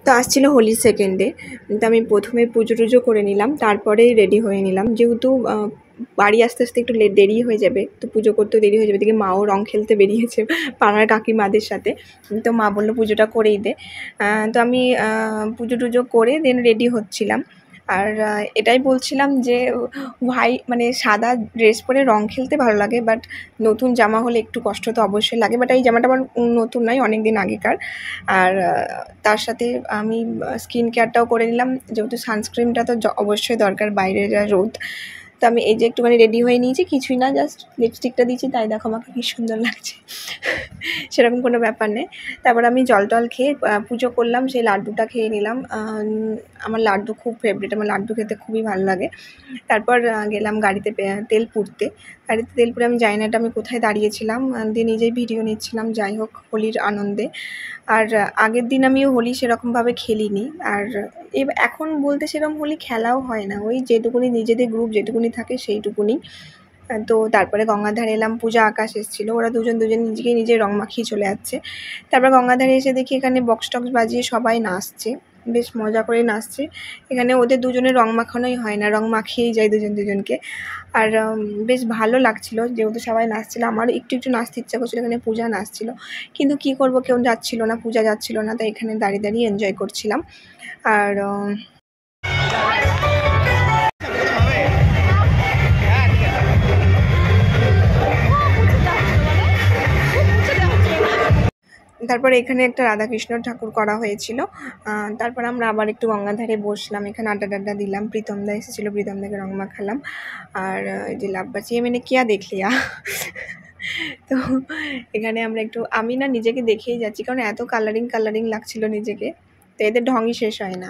তো আসছিল হোলির সেকেন্ডে। তো আমি প্রথমে পুজো টুজো করে নিলাম, তারপরেই রেডি হয়ে নিলাম, যেহেতু বাড়ি আসতে আসতে একটু দেরি হয়ে যাবে, তো পুজো করতেও দেরি হয়ে যাবে। এদিকে মাও রং খেলতে বেরিয়েছে পাড়ার কাকিমাদের সাথে। তো মা বললো পুজোটা করেই দে। তো আমি পুজো টুজো করে দেন রেডি হচ্ছিলাম। আর এটাই বলছিলাম যে মানে সাদা ড্রেস পরে রং খেলতে ভালো লাগে, বাট নতুন জামা হলে একটু কষ্ট তো অবশ্যই লাগে। বাট এই জামাটা আমার নতুন নয়, অনেক দিন আগেকার। আর তার সাথে আমি স্কিন কেয়ারটাও করে নিলাম, যেহেতু সানস্ক্রিনটা তো অবশ্যই দরকার, বাইরে যা রোদ। তো আমি এই যে একটুখানি রেডি হয়ে নিয়েছি, কিছুই না, জাস্ট লিপস্টিকটা দিয়েছি, তাই দেখো আমাকে কী সুন্দর লাগছে। সেরকম কোনো ব্যাপার নেই। তারপর আমি জল টল খেয়ে পুজো করলাম, সেই লাড্ডুটা খেয়ে নিলাম। আমার লাড্ডু খুব ফেভারিট, আমার লাড্ডু খেতে খুবই ভালো লাগে। তারপর গেলাম গাড়িতে তেল পুড়তে। গাড়িতে তেল পুড়ে আমি জানি না এটা আমি কোথায় দাঁড়িয়েছিলাম, দিয়ে নিজেই ভিডিও নিচ্ছিলাম, যাই হোক হোলির আনন্দে। আর আগের দিন আমি হোলি সেরকমভাবে খেলিনি। আর এখন বলতে সেরকম হোলি খেলাও হয় না, ওই যেটুকুনি নিজেদের গ্রুপ যেটুকুনি থাকে সেইটুকুনি। তো তারপরে গঙ্গাধারে এলাম, পূজা আকাশ এসেছিলো, ওরা দুজন নিজেকে নিজে রং মাখিয়ে চলে যাচ্ছে। তারপর গঙ্গাধারে এসে দেখি এখানে বক্স টক্স বাজিয়ে সবাই নাচছে, বেশ মজা করে নাচছে। এখানে ওদের দুজনের রং মাখানোই হয় না, রং মাখিয়েই যায় দুজনকে। আর বেশ ভালো লাগছিলো, যেহেতু সবাই নাচছিলো, আমারও একটু একটু নাচতে ইচ্ছা করছিলো। এখানে পূজা নাচছিলো, কিন্তু কী করবো, কেউ যাচ্ছিলো না, পূজা যাচ্ছিলো না, তাই এখানে দাঁড়িয়ে দাঁড়িয়ে এনজয় করছিলাম। আর তারপরে এখানে একটা রাধাকৃষ্ণ ঠাকুর করা হয়েছিল। তারপর আমরা আবার একটু গঙ্গাধারে বসলাম, এখানে আড্ডা টাড্ডা দিলাম, প্রীতমদা এসেছিলো, প্রীতমদাকে রং মাখালাম। আর এই যে লাভবাজি মানে কিয়া দেখলিয়া। তো এখানে আমরা একটু, আমি না নিজেকে দেখেই যাচ্ছি, কারণ এত কালারিং লাগছিল নিজেকে, তো এদের ঢঙই শেষ হয় না।